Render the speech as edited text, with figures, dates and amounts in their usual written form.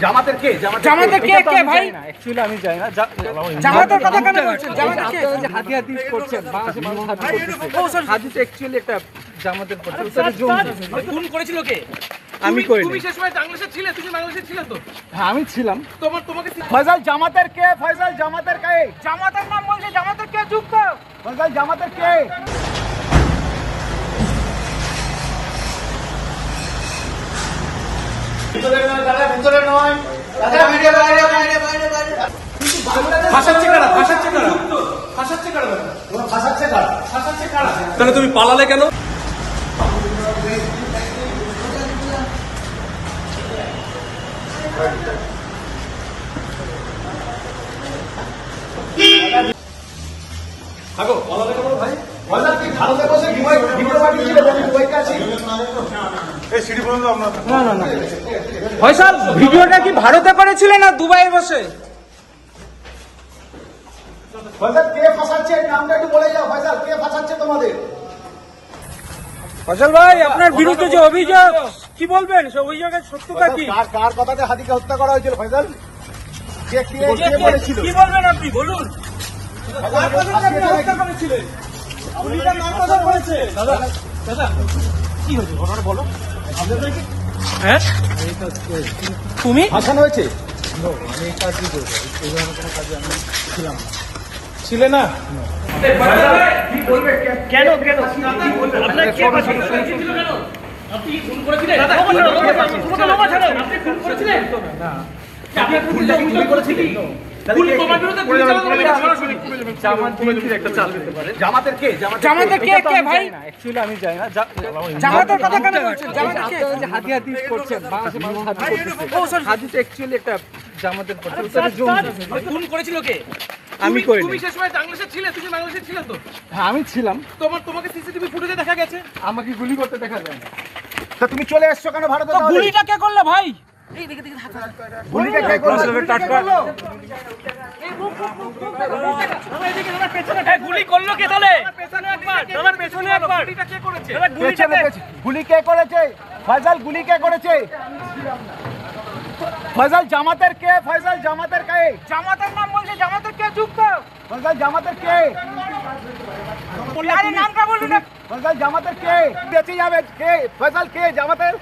জামাতের কে ভাই? অ্যাকচুয়ালি আমি জানি না জামাতের কথা কেন বলছেন? জামাতের কে হাতি হাতি করছেন? হাদিস অ্যাকচুয়ালি একটা জামাতের খুন করেছিল কে? আমি করি। তুমি সেই সময় বাংলাদেশে ছিলে? তুমি বাংলাদেশে ছিলে তো? হ্যাঁ আমি ছিলাম। তোমাকে ফয়সাল জামাতের কে? ফয়সাল জামাতের কে? জামাতের নাম বলছে, জামাতের কে যুক্ত? ফয়সাল জামাতের কে? ভিতরে নয় দাদা, ভিডিও বাইরে বাইরে বাইরে বাইরে। তাহলে তুমি পালালে কেন? ফয়সাল ভিডিওটা কি ভারতে করেছিলেন না দুবাইয়ে বসে? ফয়সাল কে ফাঁসাচ্ছে? নামটা একটু বলে যাও। ফয়সাল কে ফাঁসাচ্ছে তোমাদের? ফয়সাল ভাই আপনার বিরুদ্ধে যে অভিযোগ, কি বলবেন? সে অভিযোগের সত্যতা কি? কার কথাতে হাদিকে হত্যা করা হয়েছিল? ফয়সাল কে বলেছিল? কি বলবেন আপনি বলুন? কার কথাতে আপনি হত্যা করেছিলেন? পুলিশের নাম কথা বলেছে। দাদা দাদা কি হয়েছে ঘটনা বলো। হ্যাঁ তুমি ফাঁসানো হয়েছে? আমি এই কাজই করবো, এই ধরনের কোনো কাজে আমি ছিলাম না। ছিলে না? কেন আপনার কে ছিল কেন? আপনি কি খুন করেছিলেন? আপনি খুন করেছিলেন? না আপনি খুন করেছিলেন? জামাতের কে ভাই? অ্যাকচুয়ালি আমি জানি না জামাতের কথা কেন বলছেন? জামাতের কে হাতি হাতি করছেন? হাদিস অ্যাকচুয়ালি একটা জামাতের খুন করেছিল কে? আমি করি। তুমি সেই সময় বাংলাদেশে ছিলে? তুমি বাংলাদেশে ছিলে তো? হ্যাঁ আমি ছিলাম। তোমাকে সিসিটিভি ফুটেজে দেখা গেছে। আমাকে গুলি করতে দেখা যায় না। তা তুমি চলে এসছো কেন ভারতে? তাহলে গুলিটা কে করলো ভাই? গুলিটা কে করলো? গুলি করলো কে তাহলে? পেছনে একবার গুলিটা কে করেছে? গুলি কে করেছে? ফয়সাল গুলি কে করেছে? ফয়সাল জামাতের কে? ফয়সাল জামাতের কে? জামাতের নাম বলছে, জামাতের কে যুক্ত? ফয়সাল জামাতের কে? আরে নামটা বলুন। ফয়সাল জামাতের কে? বেঁচে যাবে কে? ফয়সাল কে জামাতের?